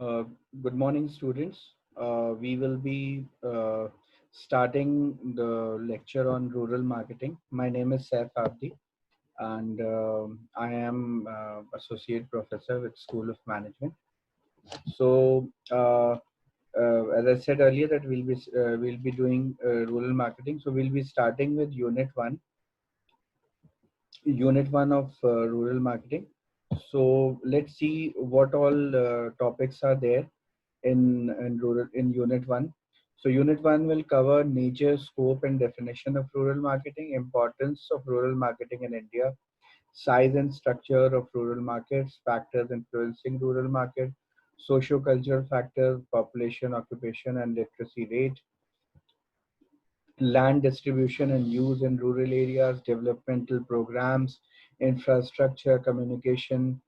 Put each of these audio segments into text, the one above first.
Uh, Good morning, students. We will be starting the lecture on rural marketing. My name is Saif Abdi, and I am associate professor with School of Management. So, as I said earlier, that we'll be doing rural marketing. So, we'll be starting with unit one of rural marketing. So, let's see what all topics are there in unit one. So unit one will cover nature, scope, and definition of rural marketing, importance of rural marketing in India, size and structure of rural markets, factors influencing rural market, socio-cultural factors, population, occupation, and literacy rate, land distribution and use in rural areas, developmental programs, infrastructure, communication,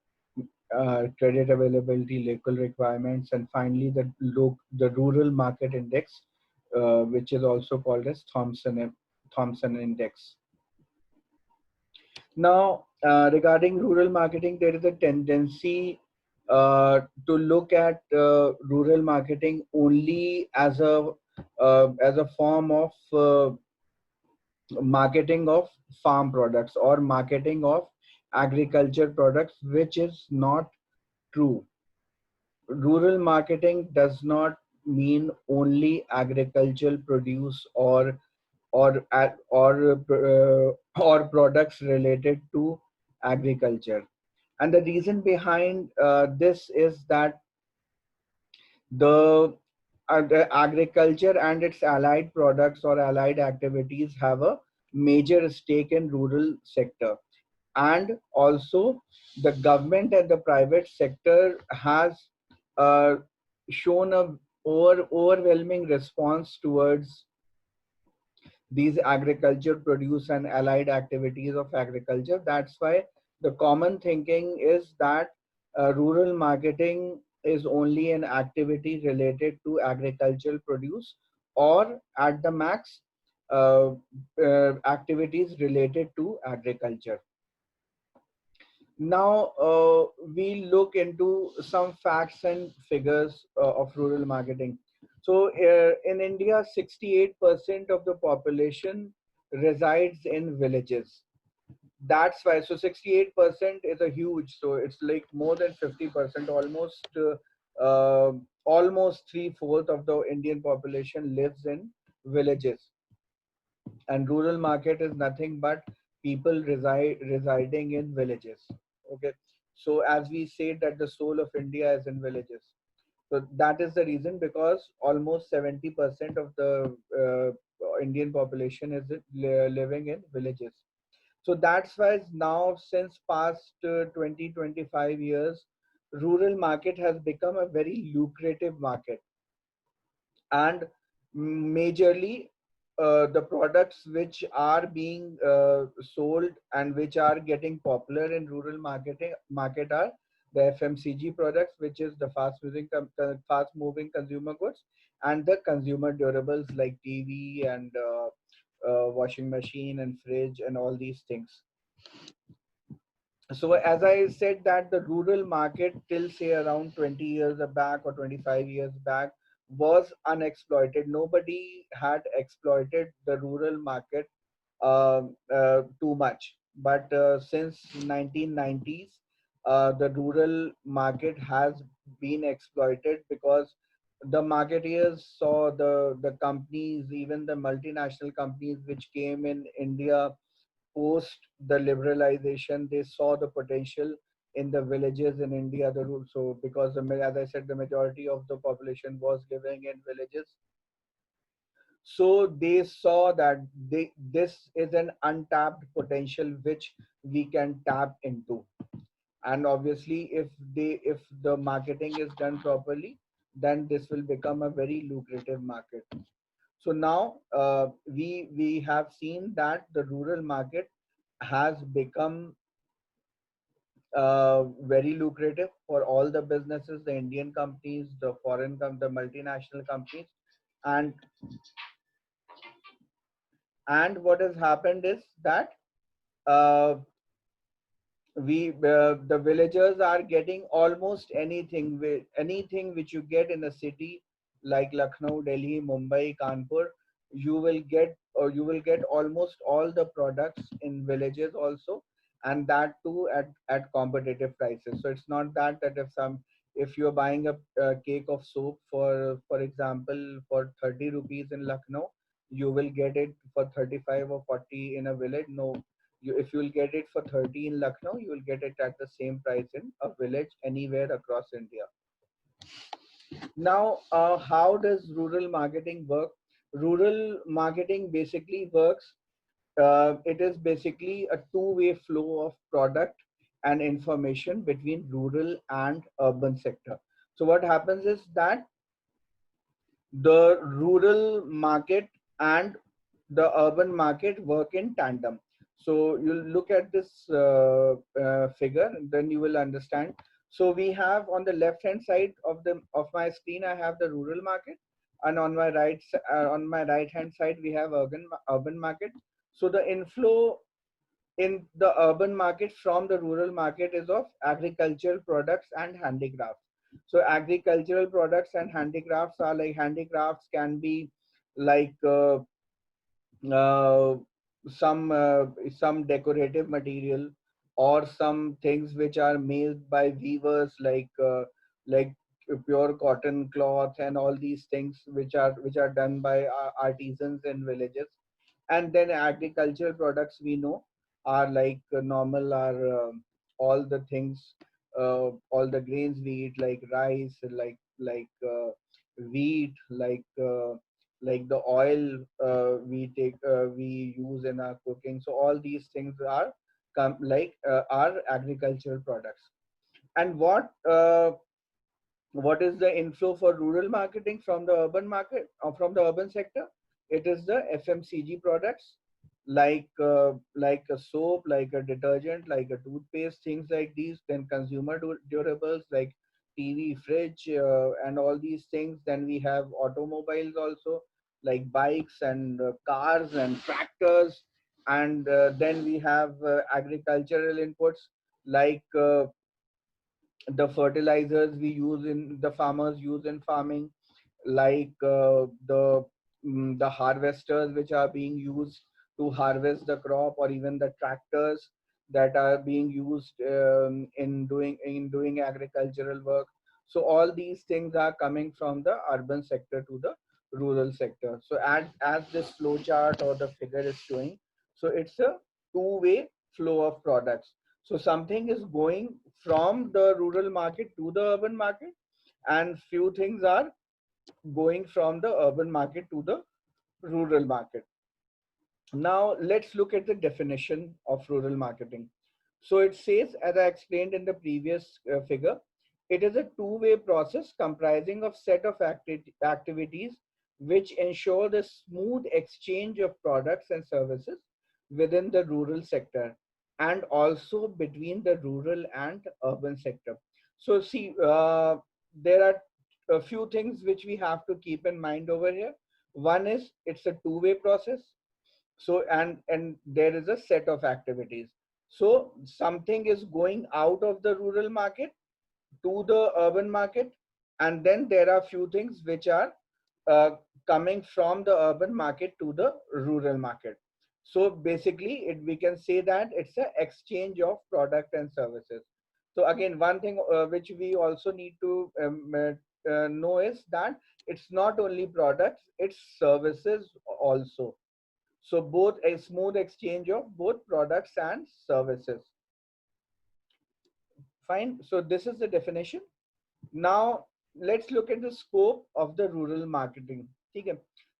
credit availability, local requirements, and finally the rural market index, which is also called as Thomson Index. Now, regarding rural marketing, there is a tendency to look at rural marketing only as a form of marketing of farm products or marketing of agriculture products, which is not true. Rural marketing does not mean only agricultural produce or products related to agriculture. And the reason behind this is that the the agriculture and its allied products or allied activities have a major stake in rural sector, and also the government and the private sector has uh, shown a overwhelming response towards these agriculture produce and allied activities of agriculture. That's why the common thinking is that rural marketing is only an activity related to agricultural produce, or at the max uh, activities related to agriculture. Now, we look into some facts and figures of rural marketing. So, in India, 68% of the population resides in villages. That's why, so 68% is a huge, so it's like more than 50%, almost three-fourths of the Indian population lives in villages, and rural market is nothing but people residing in villages. Okay, so as we said that the soul of India is in villages, so that is the reason, because almost 70% of the Indian population is living in villages. So that's why now, since past 20-25 years, rural market has become a very lucrative market. And majorly the products which are being sold and which are getting popular in rural market are the FMCG products, which is the fast moving consumer goods, and the consumer durables like TV and washing machine and fridge and all these things. So as I said, that the rural market till say around 20 years back or 25 years back was unexploited. Nobody had exploited the rural market too much. But since 1990s, the rural market has been exploited, because the marketeers saw the companies, even the multinational companies which came in India post the liberalization. They saw the potential in the villages in India. So because as I said, the majority of the population was living in villages, so they saw that this is an untapped potential which we can tap into. And obviously, if the marketing is done properly, then this will become a very lucrative market. So now we have seen that the rural market has become very lucrative for all the businesses, the Indian companies, the the multinational companies. And and what has happened is that uh, the villagers are getting almost anything which you get in a city like Lucknow, Delhi, Mumbai, Kanpur. You will get almost all the products in villages also, and that too at competitive prices. So it's not that if you're buying a cake of soap for example for 30 rupees in Lucknow, you will get it for 35 or 40 in a village. No, if you will get it for 30 in Lucknow, you will get it at the same price in a village anywhere across India. Now, how does rural marketing work? Rural marketing basically works. It is basically a two-way flow of product and information between rural and urban sector. So what happens is that the rural market and the urban market work in tandem. So you'll look at this figure, then you will understand. So we have on the left hand side of my screen, I have the rural market, and on my right hand side we have urban market. So the inflow in the urban market from the rural market is of agricultural products and handicrafts. So agricultural products and handicrafts are like handicrafts can be like uh, some decorative material or some things which are made by weavers like pure cotton cloth and all these things which are done by artisans in villages. And then agricultural products we know are like normal are all the things, all the grains we eat like rice, like wheat, like the oil we use in our cooking. So all these things are agricultural products. And what is the inflow for rural marketing from the urban market or from the urban sector? It is the FMCG products like a soap, like a detergent, like a toothpaste, things like these. Then consumer durables like TV, fridge, and all these things. Then we have automobiles also, like bikes and cars and tractors. And then we have agricultural inputs like the fertilizers the farmers use in farming, like the harvesters which are being used to harvest the crop, or even the tractors that are being used in doing agricultural work. So all these things are coming from the urban sector to the rural sector. So as this flow chart or the figure is showing, so it's a two-way flow of products. So something is going from the rural market to the urban market, and few things are going from the urban market to the rural market. Now let's look at the definition of rural marketing. So it says, as I explained in the previous figure, it is a two-way process comprising of set of activities which ensure the smooth exchange of products and services within the rural sector and also between the rural and urban sector. So see, there are a few things which we have to keep in mind over here. One is it's a two-way process. So and there is a set of activities. So something is going out of the rural market to the urban market, and then there are few things which are uh, coming from the urban market to the rural market. So basically we can say that it's an exchange of product and services. So again, one thing which we also need to know is that it's not only products, it's services also. So both a smooth exchange of both products and services. Fine. So this is the definition. Now let's look at the scope of the rural marketing. Okay.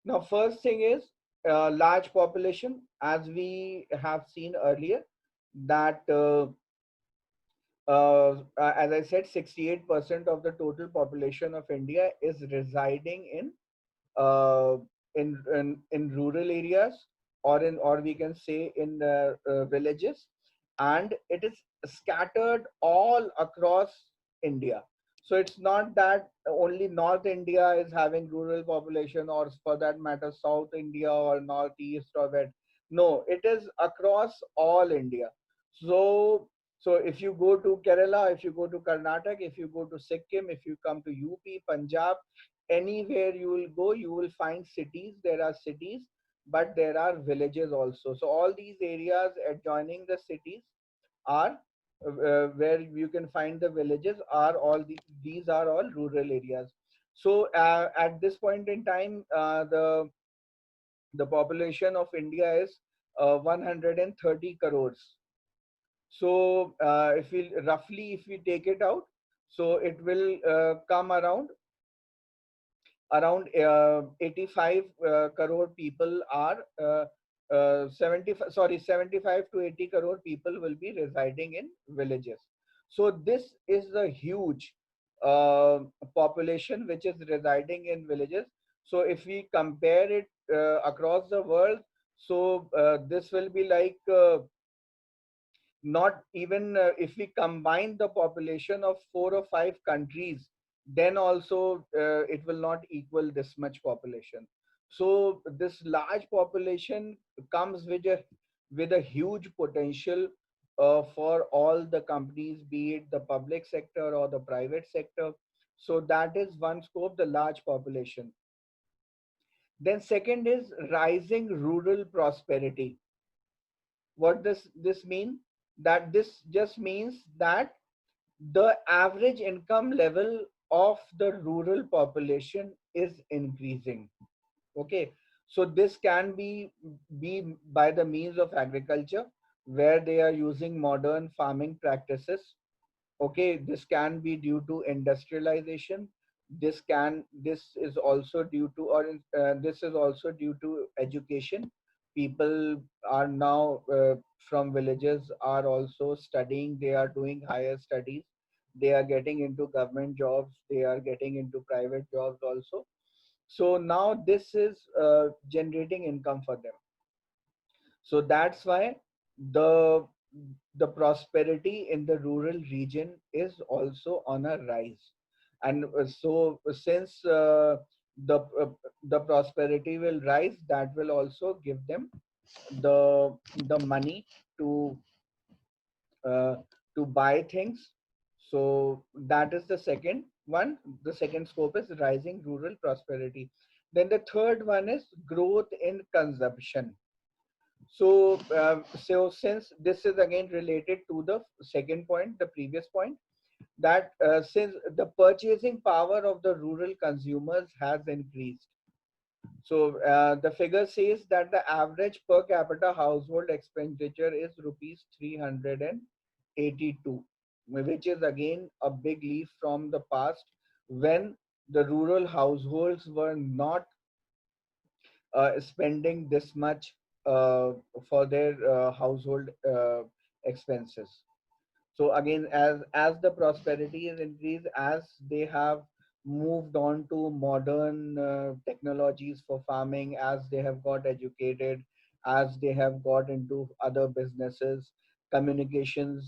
Now first thing is large population, as we have seen earlier that as I said, 68% of the total population of India is residing uh, in rural areas, or we can say in villages, and it is scattered all across India. So it's not that only North India is having rural population, or for that matter South India or Northeast or West. No, it is across all India. So So if you go to Kerala, if you go to Karnataka, if you go to Sikkim, if you come to UP, Punjab, anywhere you will go, you will find cities. There are cities, but there are villages also. So all these areas adjoining the cities are where you can find the villages are all these are all rural areas. So at this point in time, the population of India is 130 crores. So if we take it out, so it will come around 85 crore people are 75 to 80 crore people will be residing in villages. So this is a huge uh, population which is residing in villages. So if we compare it across the world, so this will be like not even if we combine the population of 4 or 5 countries, then also it will not equal this much population. So this large population comes with a huge potential for all the companies, be it the public sector or the private sector. So that is one scope, the large population. Then second is rising rural prosperity. What does this mean? That this just means that the average income level of the rural population is increasing. Okay, so this can be by the means of agriculture, where they are using modern farming practices. Okay, this can be due to industrialization. This is also due to, or this is also due to education. People are now from villages are also studying, they are doing higher studies, they are getting into government jobs, they are getting into private jobs also. So now this is generating income for them. So that's why the the prosperity in the rural region is also on a rise. And so since the uh, the prosperity will rise, that will also give them the money to uh, to buy things. So that is the second one. The second scope is rising rural prosperity. Then the third one is growth in consumption. So since this is again related to the second point, the previous point, that since the purchasing power of the rural consumers has increased. So the figure says that the average per capita household expenditure is rupees 382, which is again a big leap from the past, when the rural households were not spending this much for their household expenses. So again, as the prosperity is increased, as they have moved on to modern technologies for farming, as they have got educated, as they have got into other businesses, communication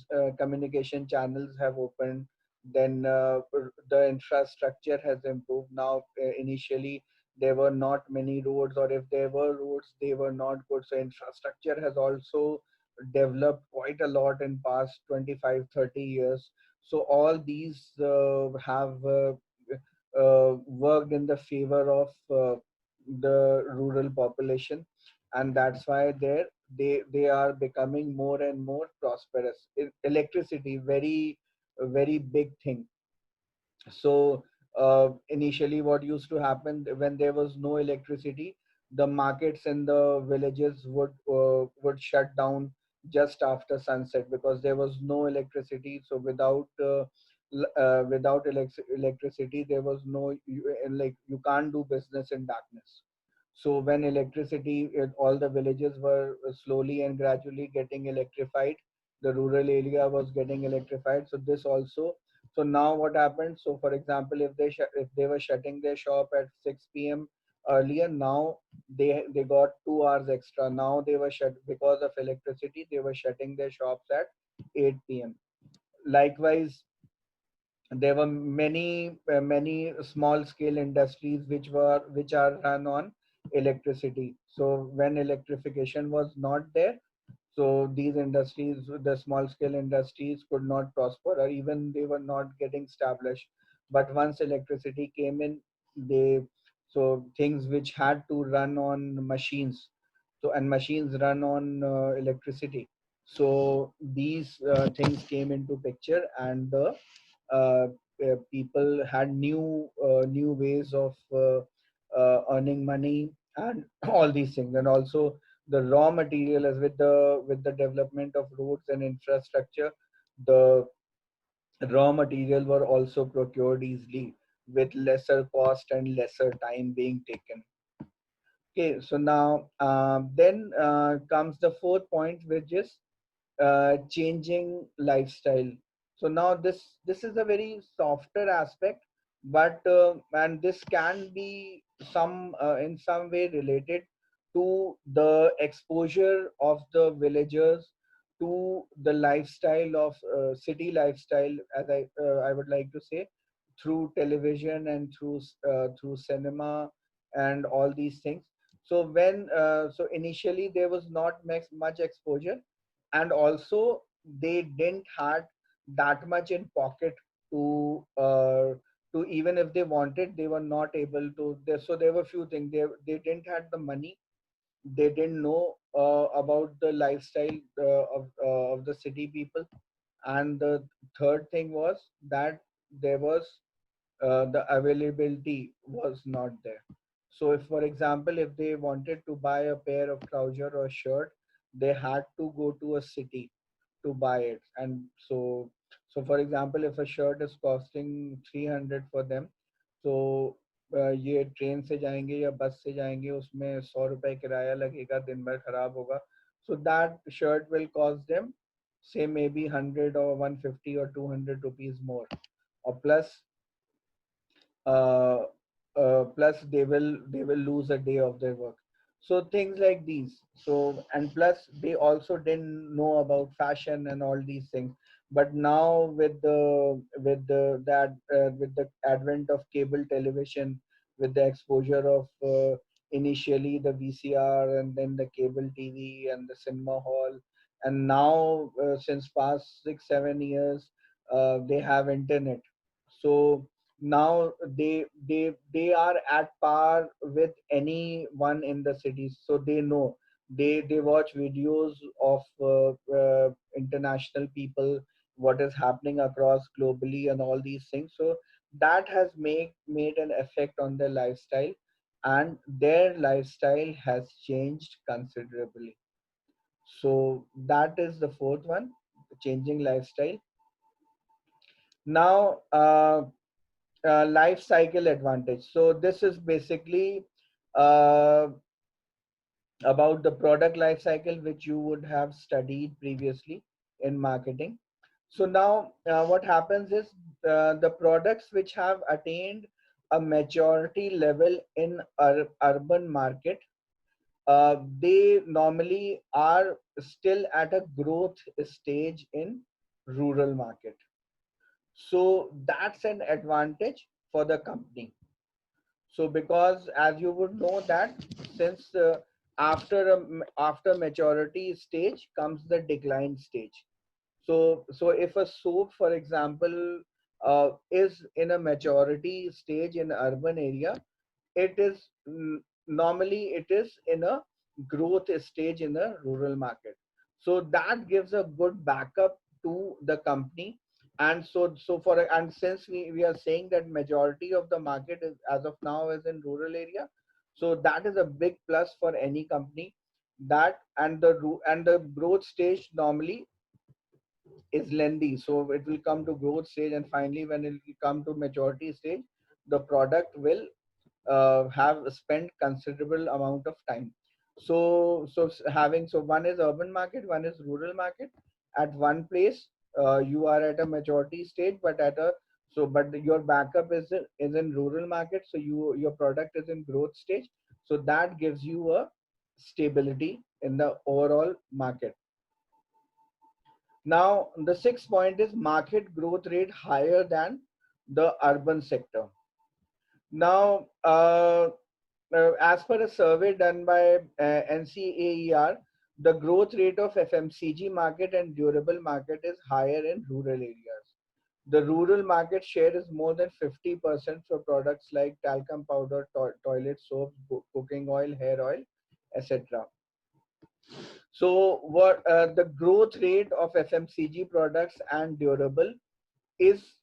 channels have opened, then the infrastructure has improved. Now initially there were not many roads, or if there were roads, they were not good. So infrastructure has also developed quite a lot in past 25, 30 years. So all these have worked in the favor of the rural population, and that's why they are becoming more and more prosperous. Electricity, very big thing. So initially what used to happen, when there was no electricity, the markets in the villages would shut down just after sunset, because there was no electricity. So without electricity, there was no like you can't do business in darkness. So when electricity, all the villages were slowly and gradually getting electrified, the rural area was getting electrified. So this also, so now what happened? So for example, if they were shutting their shop at 6 p.m. earlier, now they got 2 hours extra. Now they were shut because of electricity. They were shutting their shops at 8 p.m. Likewise, there were many small scale industries which are run on electricity. So when electrification was not there, So these industries, the small scale industries, could not prosper, or even they were not getting established. But once electricity came in, they so things which had to run on machines, so and machines run on electricity. So these things came into picture, and the people had new ways of earning money and all these things. And also the raw material, as with the development of roads and infrastructure, the raw material were also procured easily with lesser cost and lesser time being taken. Okay, so now then comes the fourth point, which is changing lifestyle. So now this is a very softer aspect, but and this can be some in some way related to the exposure of the villagers to the lifestyle of city lifestyle, as I would like to say, through television and through cinema and all these things. So so initially there was not much exposure, and also they didn't had that much in pocket to even if they wanted, they were not able to. So there were few things. They didn't had the money. They didn't know about the lifestyle of the city people. And the third thing was that there was the availability was not there. So if, for example, if they wanted to buy a pair of trouser or shirt, they had to go to a city to buy it. And so for example, if a shirt is costing 300 for them, so ये train से जाएंगे या बस से जाएंगे, उसमें 100 रुपए किराया लगेगा, दिन भर खराब होगा. So that shirt will cost them, say, maybe 100 or 150 or 200 rupees more, or uh, plus they will lose a day of their work. So things like these. So, and plus they also didn't know about fashion and all these things. But now with the advent of cable television, with the exposure of initially the VCR and then the cable TV and the cinema hall, and now since past 6 7 years they have internet. So now they are at par with anyone in the cities. So they know, they watch videos of international people, what is happening across globally and all these things. So that has made an effect on their lifestyle, and their lifestyle has changed considerably. So that is the fourth one, changing lifestyle. Now life cycle advantage. So this is basically uh, about the product life cycle, which you would have studied previously in marketing. So now what happens is the products which have attained a maturity level in urban market, they normally are still at a growth stage in rural market. So that's an advantage for the company. So because as you would know that since after maturity stage comes the decline stage. So if a soap, for example, is in a maturity stage in urban area, it is normally it is in a growth stage in the rural market. So that gives a good backup to the company. And and since we are saying that majority of the market is as of now is in rural area, so that is a big plus for any company. That and the growth stage normally is lengthy. So it will come to growth stage, and finally when it will come to maturity stage, the product will have spent considerable amount of time. So one is urban market, one is rural market. At one place, you are at a maturity stage, but but your backup is in rural market. So your product is in growth stage. So that gives you a stability in the overall market. Now the sixth point is market growth rate higher than the urban sector. Now, as per a survey done by NCAER, The growth rate of FMCG market and durable market is higher in rural areas. The rural market share is more than 50% for products like talcum powder, toilet soap, cooking oil, hair oil, etc. So, what the growth rate of FMCG products and durable is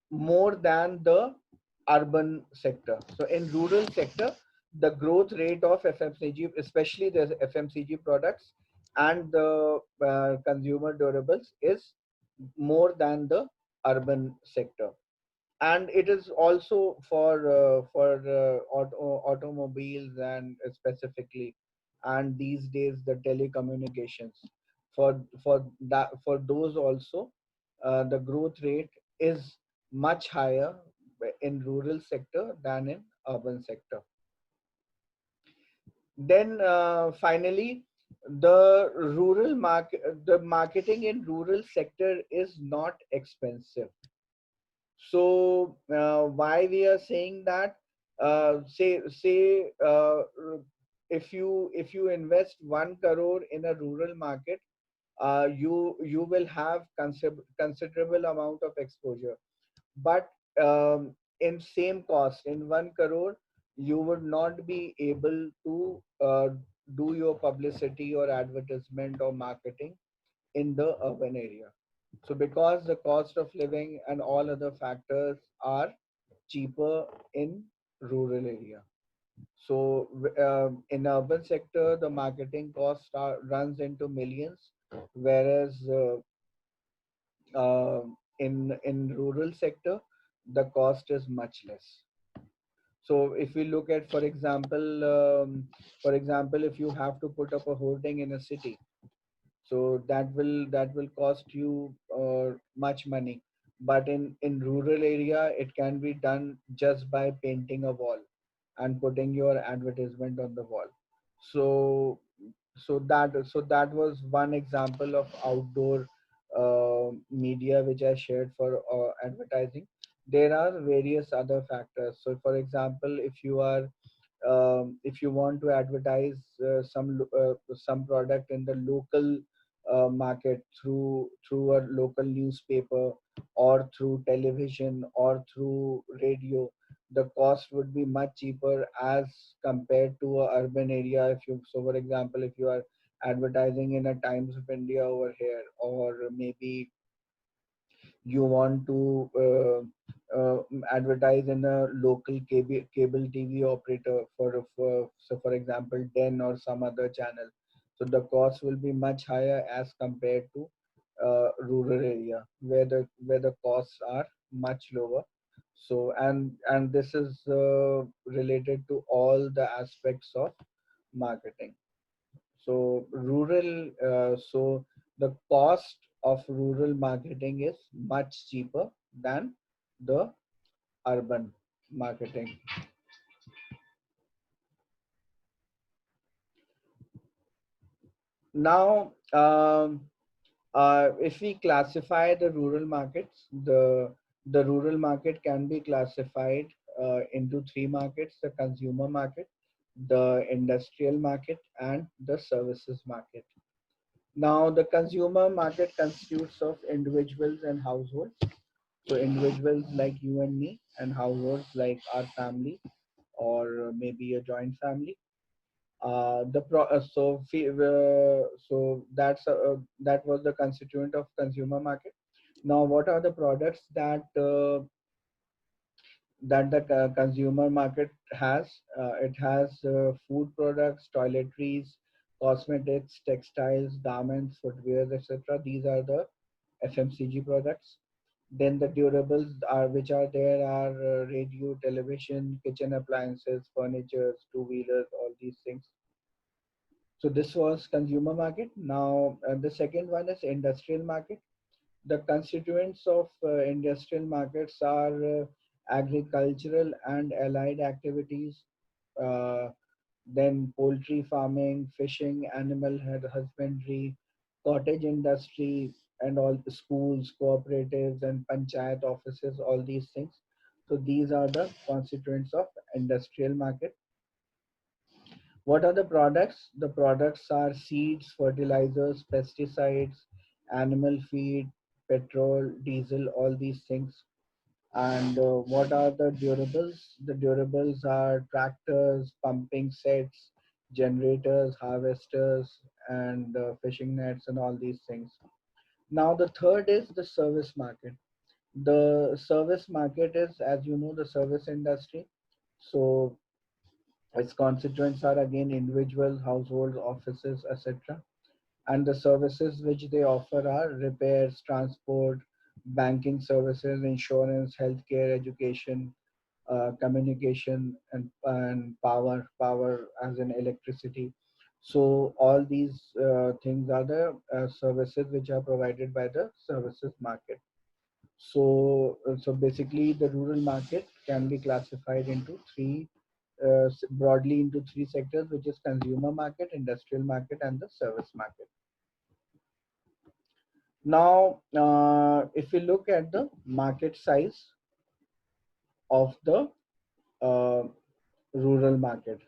more than the urban sector. So, in rural sector, the growth rate of FMCG, especially the FMCG products and the consumer durables, is more than the urban sector. And it is also for automobiles and specifically, and these days the telecommunications, for those also, the growth rate is much higher in rural sector than in urban sector. Then finally, the marketing in rural sector is not expensive. So why we are saying that? Say if you invest 1 crore in a rural market, you will have considerable amount of exposure. But in same cost, in 1 crore, you would not be able to do your publicity or advertisement or marketing in the urban area. So because the cost of living and all other factors are cheaper in rural area. So in urban sector, the marketing cost runs into millions, whereas in rural sector, the cost is much less. So if we look at, for example, if you have to put up a hoarding in a city, so that will cost you much money. But in rural area, it can be done just by painting a wall and putting your advertisement on the wall. So so that so that was one example of outdoor media which I shared for advertising. There are various other factors. So for example, if you want to advertise some product in the local market through a local newspaper or through television or through radio, the cost would be much cheaper as compared to a urban area. If you so for example, if you are advertising in a Times of India over here, or maybe you want to advertise in a local cable TV operator for example, Den or some other channel. So the cost will be much higher as compared to rural area where the costs are much lower. So and this is related to all the aspects of marketing. So the cost of rural marketing is much cheaper than the urban marketing. Now, if we classify the rural markets, the rural market can be classified into three markets: the consumer market, the industrial market, and the services market. Now, the consumer market constitutes of individuals and households. So, individuals like you and me, and households like our family, or maybe a joint family. The pro so fe- so that was the constituent of consumer market. Now, what are the products that the consumer market has? It has food products, toiletries, cosmetics, textiles, garments, footwear, etc. These are the FMCG products. Then the durables are which are there are radio, television, kitchen appliances, furniture, two wheelers, all these things. So this was consumer market. Now the second one is industrial market. The constituents of industrial markets are agricultural and allied activities, uh, then poultry farming, fishing, animal husbandry, cottage industry, and all the schools, cooperatives, and panchayat offices, all these things. So these are the constituents of industrial market. What are the products? The products are seeds, fertilizers, pesticides, animal feed, petrol, diesel, all these things. And what are the durables? The durables are tractors, pumping sets, generators, harvesters, and fishing nets, and all these things. Now, the third is the service market. The service market is, as you know, the service industry. So, its constituents are again individuals, households, offices, etc. And the services which they offer are repairs, transport, banking services, insurance, healthcare, education, communication, and power as in electricity. So all these things are the services which are provided by the services market. So basically the rural market can be classified into three broadly into three sectors, which is consumer market, industrial market, and the service market. Now, if we look at the market size of the uh, rural market,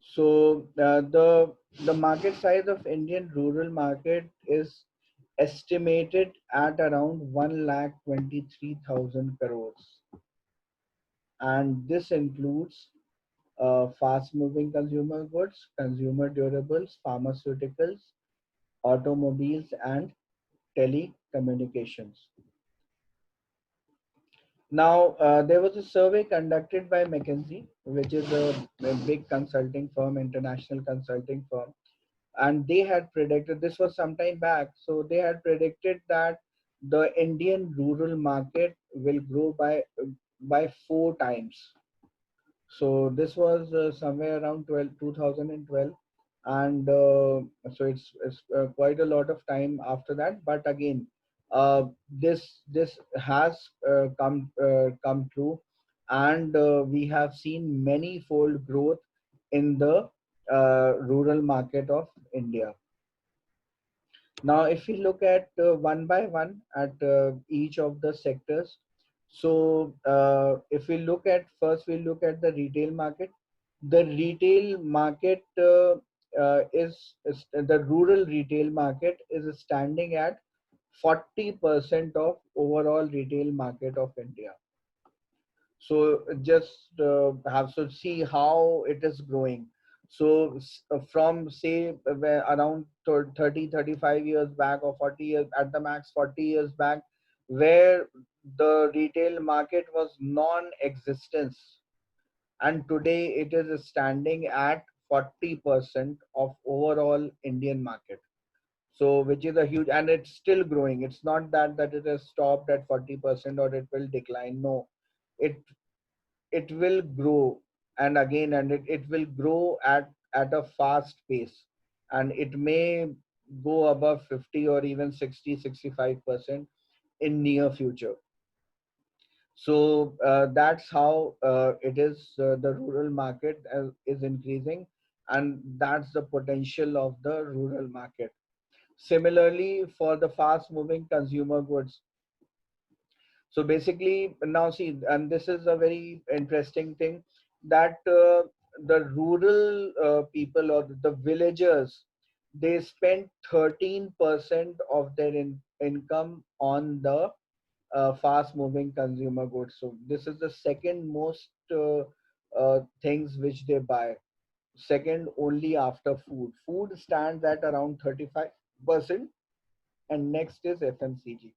so the market size of Indian rural market is estimated at around 1,23,000 crores, and this includes fast-moving consumer goods, consumer durables, pharmaceuticals, automobiles, and telecommunications. Now, there was a survey conducted by McKinsey, which is a big consulting firm, international consulting firm, and they had predicted this was some time back. So they had predicted that the Indian rural market will grow by 4 times. So this was somewhere around 2012, and so it's quite a lot of time after that. But again, this has come true, and we have seen many fold growth in the rural market of India. Now, if we look at one by one at each of the sectors, so if we look at first, we look at the retail market. The retail market is the rural retail market is standing at 40% of overall retail market of India. So just have to see how it is growing. So from say around 30 35 years back, or 40 years at the max, 40 years back, where the retail market was non-existence, and today it is standing at 40% of overall Indian market. So which is a huge, and it's still growing. It's not that it has stopped at 40% or it will decline. No, it it will grow, and again, and it will grow at a fast pace, and it may go above 50 or even 60-65% in near future. So that's how it is. The rural market is increasing, and that's the potential of the rural market. Similarly, for the fast moving consumer goods, so basically, now see, and this is a very interesting thing, that the rural people or the villagers, they spend 13% of their income on the fast moving consumer goods. So this is the second most things which they buy. Second only after food. Food stands at around 35%, and next is FMCG.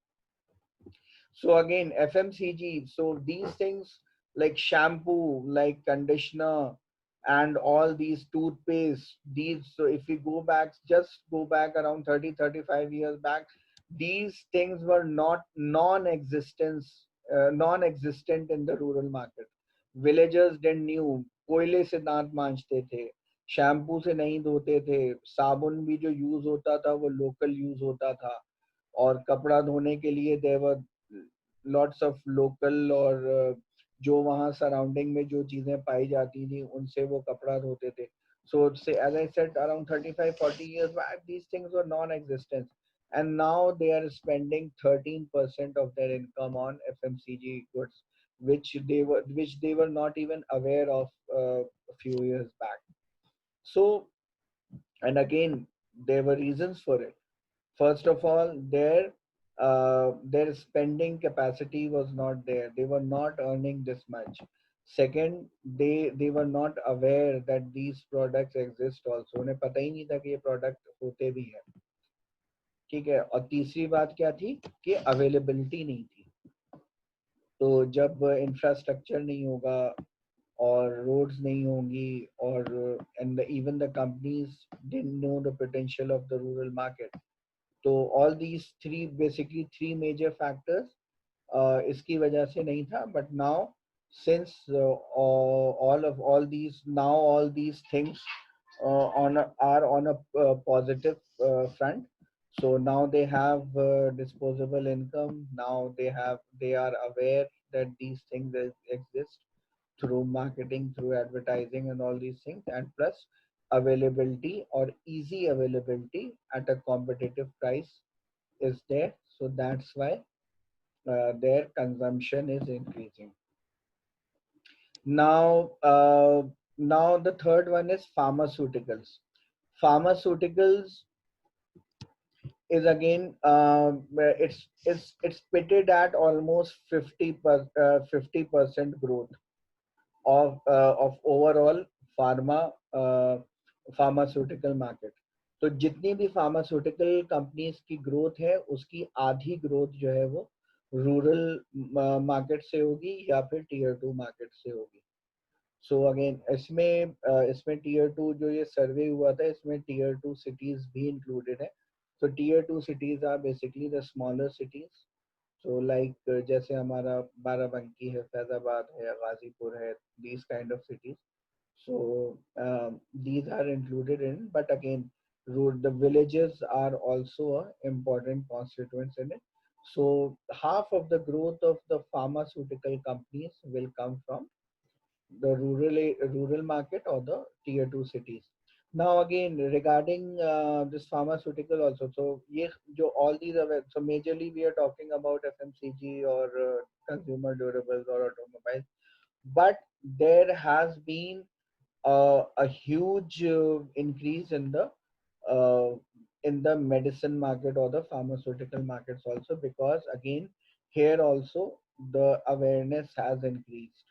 So again, FMCG, so these things like shampoo, like conditioner, and all these toothpaste, these, so if we go back, just go back around 30-35 years back, these things were not non-existent in the rural market. Villagers didn't knew, कोयले से दांत मांजते थे, shampoo से नहीं धोते थे, साबुन भी जो यूज होता था वो लोकल यूज होता था, और कपड़ा धोने के लिए देवर लॉट्स ऑफ लोकल, और जो वहाँ सराउंडिंग में जो चीजें पाई जाती थी उनसे वो कपड़ा धोते थे. So say, as I said, around 35-40 years back, these things were non-existent, and now they are spending 13% of their income on FMCG goods, which they were not even aware of a few years back. So, and again, there were reasons for it. First of all, their spending capacity was not there. They were not earning this much. Second, they were not aware that these products exist also. उन्हें पता ही नहीं था कि ये product होते भी हैं. ठीक है. और तीसरी बात क्या थी कि अवेलेबिलिटी नहीं थी. तो जब इंफ्रास्ट्रक्चर नहीं होगा और रोड्स नहीं होंगी और and even the companies didn't know the potential of the rural market. तो all these three basically three major factors इसकी वजह से नहीं था. But now since all these things are on a positive front. So now they have disposable income. Now they are aware that these things exist through marketing, through advertising, and all these things, and plus availability or easy availability at a competitive price is there. So that's why their consumption is increasing. Now, now the third one is pharmaceuticals. Pharmaceuticals is again it's pitted at almost 50% growth of overall pharma pharmaceutical market. तो जितनी भी pharmaceutical companies की growth है उसकी आधी growth जो है वो रूरल मार्केट से होगी या फिर टीयर टू मार्केट से होगी. सो अगेन इसमें टीयर टू जो ये सर्वे हुआ था इसमें टीयर टू सिटीज भी इंक्लूडेड है. तो tier two cities are basically the smaller cities. So like जैसे हमारा बाराबंकी है, फैजाबाद है, गाजीपुर है, these kind of cities. So these are included in, but again, the villages are also a important constituents in it. So half of the growth of the pharmaceutical companies will come from the rural market or the tier 2 cities. Now again regarding this pharmaceutical also, so yes, all these are, so majorly we are talking about FMCG or consumer durables or automobiles, but there has been a huge increase uh, in the medicine market or the pharmaceutical markets also, because again here also the awareness has increased.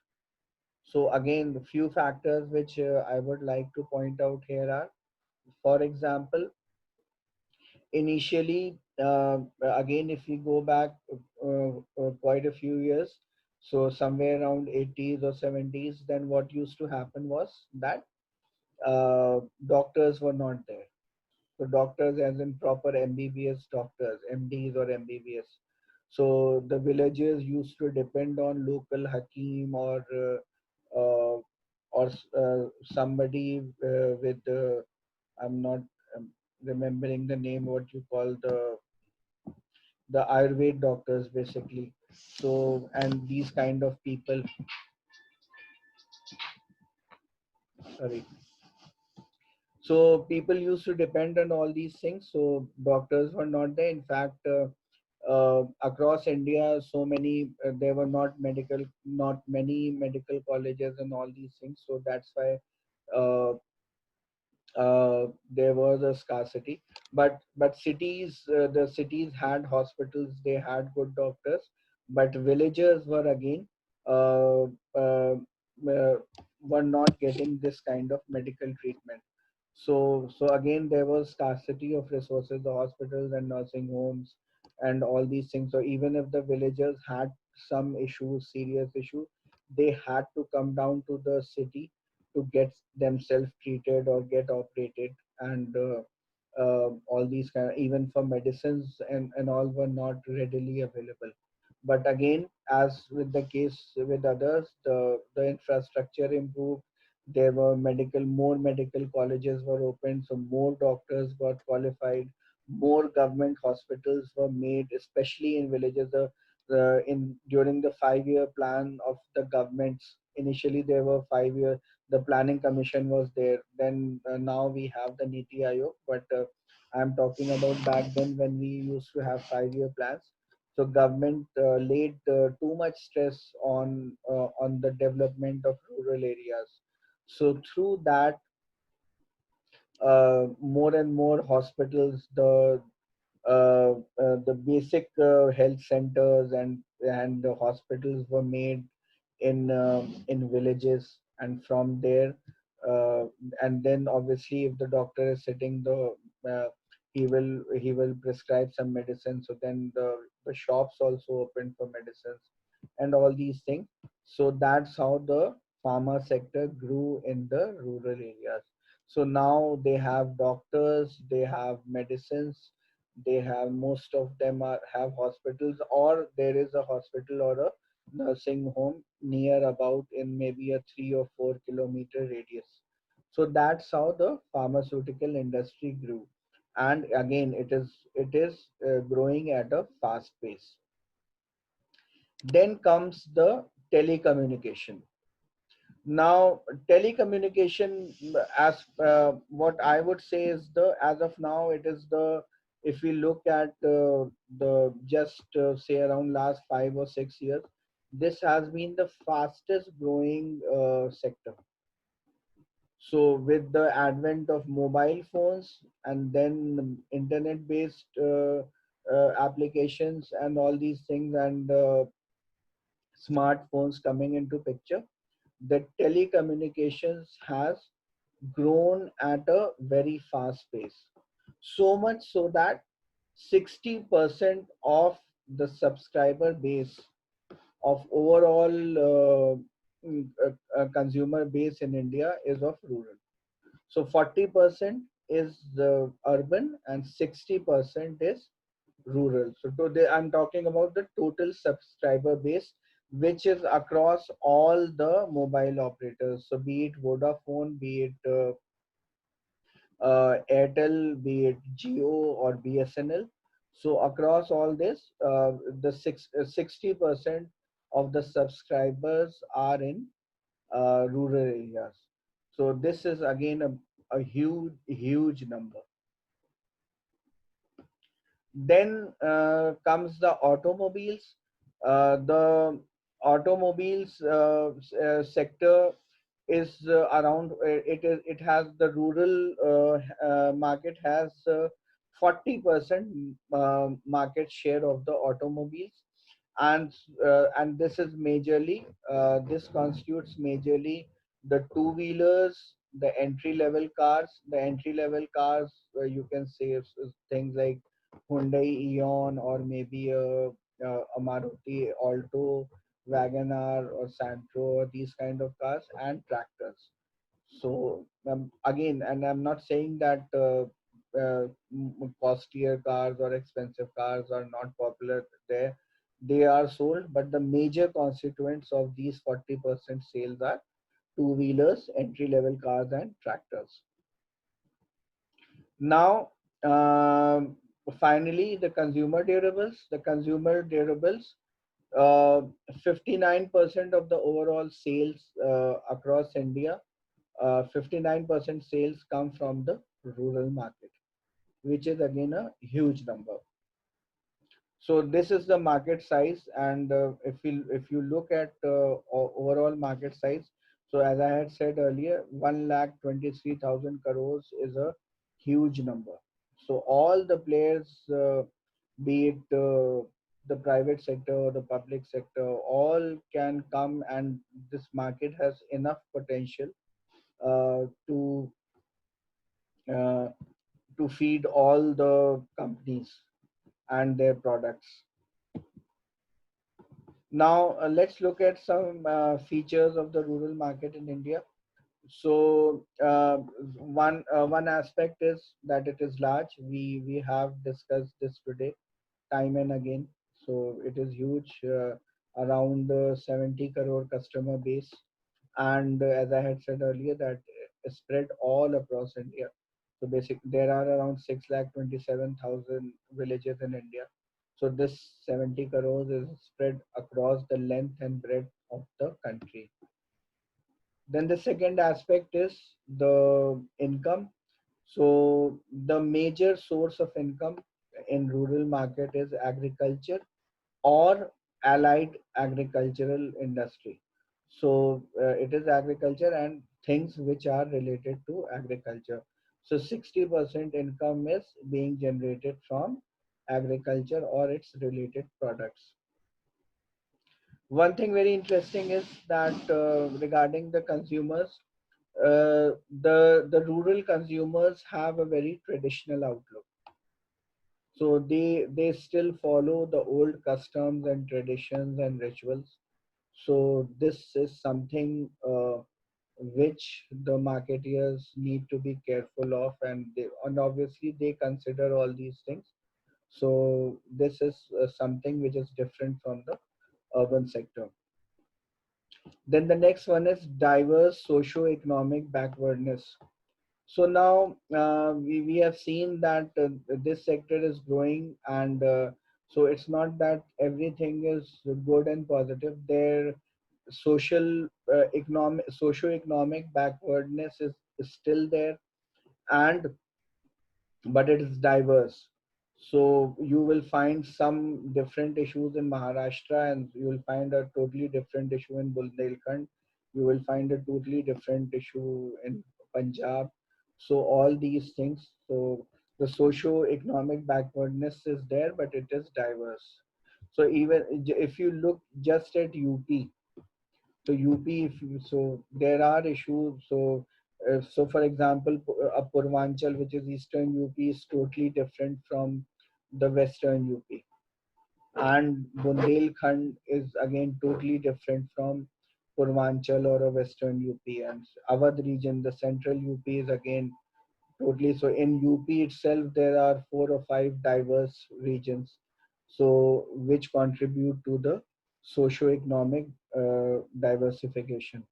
So again, the few factors which I would like to point out here are, for example, initially, again, if we go back quite a few years, so somewhere around 80s or 70s, then what used to happen was that doctors were not there. So doctors, as in proper MBBS doctors, MDs or MBBS. So the villagers used to depend on local hakim or somebody with I'm not remembering the name. What you call the Ayurved doctors, basically. So and these kind of people. Sorry. So people used to depend on all these things. So doctors were not there. In fact, across India, so many there were not many medical colleges and all these things. So that's why uh, there was a scarcity. But cities, the cities had hospitals, they had good doctors, but villagers were again uh, uh, uh, were not getting this kind of medical treatment. So again there was scarcity of resources, the hospitals and nursing homes and all these things. So even if the villagers had some issues, serious issues, they had to come down to the city to get themselves treated or get operated. And all these kind, even for medicines and all, were not readily available. But again, as with the case with others, the infrastructure improved. There were more medical colleges were opened, so more doctors got qualified, more government hospitals were made, especially in villages. In during the 5-year plan of the governments, initially there were 5 year, the planning commission was there. Then now we have the Niti Aayog, but I'm talking about back then when we used to have 5-year plans. So government laid too much stress on the development of rural areas. So through that, more and more hospitals, the basic health centers and the hospitals were made in villages, and from there, uh, and then obviously if the doctor is sitting, the he will prescribe some medicine. So then the shops also open for medicines and all these things. So that's how the pharma sector grew in the rural areas. So now they have doctors, they have medicines, they have, most of them have hospitals, or there is a hospital or a nursing home near about in maybe a 3 or 4 kilometer radius. So that's how the pharmaceutical industry grew, and again it is growing at a fast pace. Then comes the telecommunication. Now, telecommunication, as what I would say is the, as of now, it is the, if we look at the just say around last 5 or 6 years, this has been the fastest growing sector. So with the advent of mobile phones and then internet based applications and all these things, and smartphones coming into picture, the telecommunications has grown at a very fast pace. So much so that 60% of the subscriber base of overall consumer base in India is of rural. So 40% is the urban and 60% is rural. So today I'm talking about the total subscriber base, which is across all the mobile operators. So be it Vodafone, be it Airtel, be it Geo or BSNL. So across all this, 60% of the subscribers are in rural areas. So this is again a huge number. Then comes the automobiles. The automobiles sector is around, it has the rural market has 40% market share of the automobiles, and this is majorly, this constitutes majorly the two wheelers, the entry level cars, you can say is things like Hyundai Eon, or maybe a Maruti Alto, Wagoner or Santro, these kind of cars, and tractors. So again, and I'm not saying that costlier cars or expensive cars are not popular there. They are sold, but the major constituents of these 40% sales are two wheelers, entry level cars, and tractors. Now, finally, the consumer durables. The consumer durables, uh, 59% of the overall sales across India, 59% sales come from the rural market, which is again a huge number. So this is the market size, and if you look at overall market size, so as I had said earlier, 1,23,000 crores is a huge number. So all the players, be it the private sector or the public sector, all can come, and this market has enough potential to uh, to feed all the companies and their products. Now, let's look at some features of the rural market in India. So, one aspect is that it is large. We have discussed this today time and again. So it is huge, around 70 crore customer base, and as I had said earlier, that is spread all across India. So there are around 6,27,000 villages in India. So this 70 crores is spread across the length and breadth of the country. Then the second aspect is the income. So the major source of income in rural market is agriculture or allied agricultural industry. So it is agriculture and things which are related to agriculture. So 60% income is being generated from agriculture or its related products. One thing very interesting is that regarding the consumers, the rural consumers have a very traditional outlook. So they still follow the old customs and traditions and rituals. So this is something which the marketeers need to be careful of, and obviously they consider all these things. So this is something which is different from the urban sector. Then the next one is diverse socio-economic backwardness. So now we have seen that this sector is growing, and so it's not that everything is good and positive. Their socio-economic backwardness is still there, and but it is diverse. So you will find some different issues in Maharashtra, and you will find a totally different issue in Bundelkhand. You will find a totally different issue in Punjab. So all these things. So the socio-economic backwardness is there, but it is diverse. So even if you look just at UP, so UP, so there are issues. So, for example, Purvanchal, which is Eastern UP, is totally different from the Western UP, and Bundelkhand is again totally different from Purvanchal or a Western UP, and Awadh region, the Central UP, is again totally. So in UP itself, there are 4 or 5 diverse regions, so which contribute to the socio-economic diversification.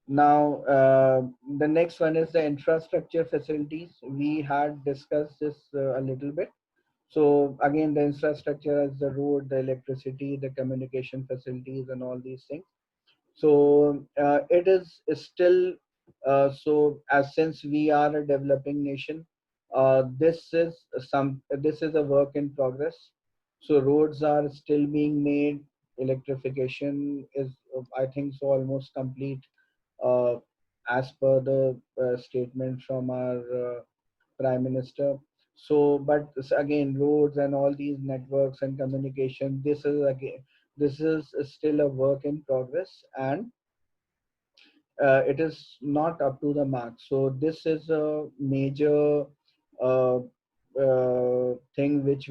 Now, the next one is the infrastructure facilities. We had discussed this a little bit. So again, the infrastructure is the road, the electricity, the communication facilities, and all these things. So it is still so as since we are a developing nation, this is a work in progress. So roads are still being made. Electrification is, I think, so almost complete, uh, as per the statement from our prime minister. So, but again, roads and all these networks and communication, this is still a work in progress, and it is not up to the mark. So this is a major uh, thing which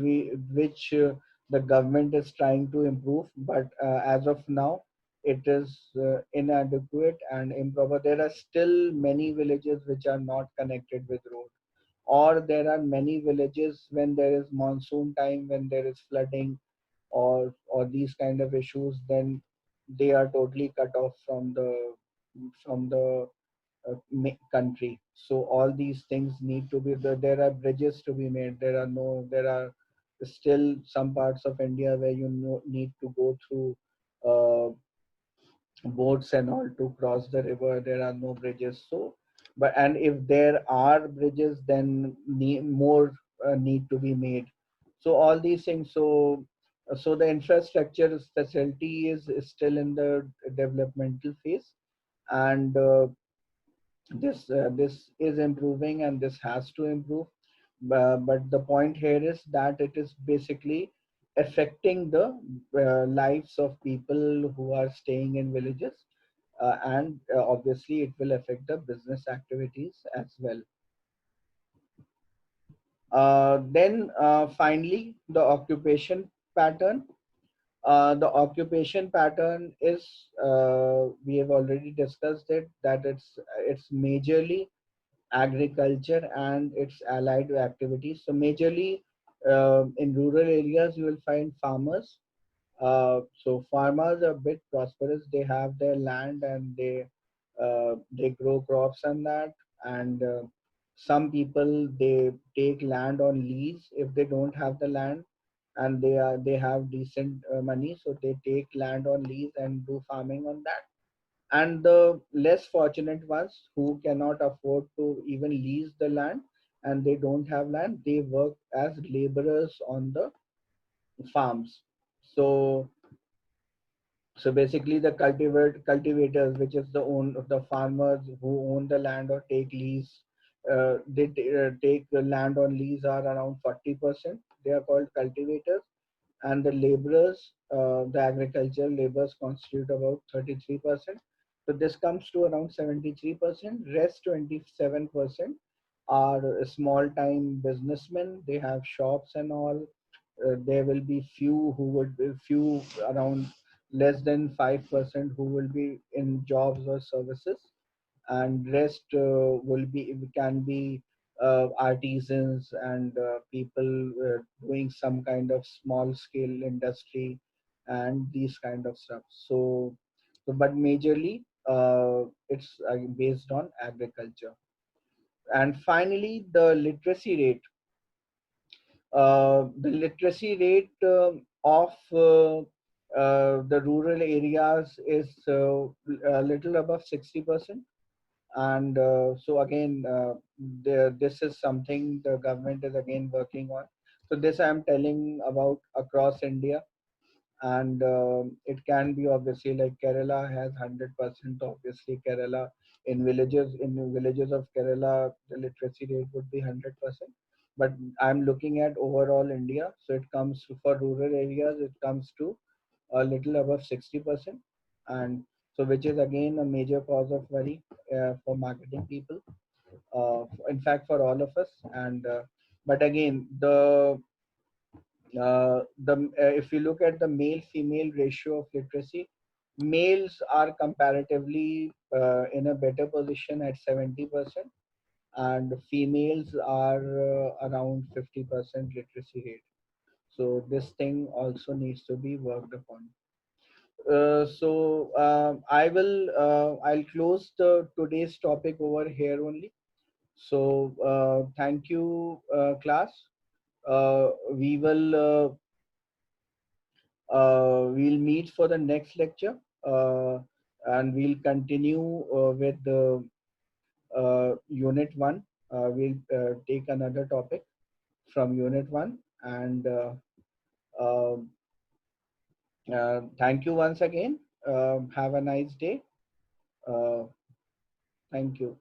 the government is trying to improve, but as of now, it is inadequate and improper. There are still many villages which are not connected with road, or there are many villages when there is monsoon time, when there is flooding or these kind of issues, then they are totally cut off from the country. So all these things need to be there are bridges to be made. There are still some parts of India where need to go through uh, boats and all to cross the river. There are no bridges. So, but and if there are bridges, then more need to be made. So all these things. So the infrastructure facility is still in the developmental phase, and this is improving, and this has to improve. But the point here is that it is basically affecting the lives of people who are staying in villages, and obviously it will affect the business activities as well. Then finally, the occupation pattern. The occupation pattern is, we have already discussed it, that it's majorly agriculture and its allied activities. So majorly in rural areas, you will find farmers. So farmers are a bit prosperous. They have their land, and they grow crops and that. And some people, they take land on lease if they don't have the land, and they have decent money, so they take land on lease and do farming on that. And the less fortunate ones who cannot afford to even lease the land, and they don't have land, they work as laborers on the farms. So so basically the cultivators, which is the farmers who own the land or take lease take the land on lease are around 40%. They are called cultivators, and the laborers, the agricultural laborers constitute about 33%. So this comes to around 73%. Rest 27% are small time businessmen. They have shops and all. There will be few who would be few around less than 5% who will be in jobs or services, and rest will be can be artisans and people doing some kind of small scale industry and these kind of stuff. But majorly it's based on agriculture. And finally, the literacy rate of the rural areas is a little above 60%. And so again, this is something the government is again working on. So this I am telling about across India. And it can be obviously like Kerala has 100%. Obviously Kerala, in villages of Kerala the literacy rate would be 100%. But I'm looking at overall India, so it comes for rural areas, it comes to a little above 60%. And so which is again a major cause of worry for marketing people, in fact for all of us. And but again, if you look at the male female ratio of literacy, males are comparatively in a better position at 70%, and females are around 50% literacy rate. So this thing also needs to be worked upon. I'll close the today's topic over here only. So thank you, class. We'll meet for the next lecture, uh, and we'll continue with the unit one. We'll take another topic from unit one. And um thank you once again. Have a nice day. Uh, Thank you.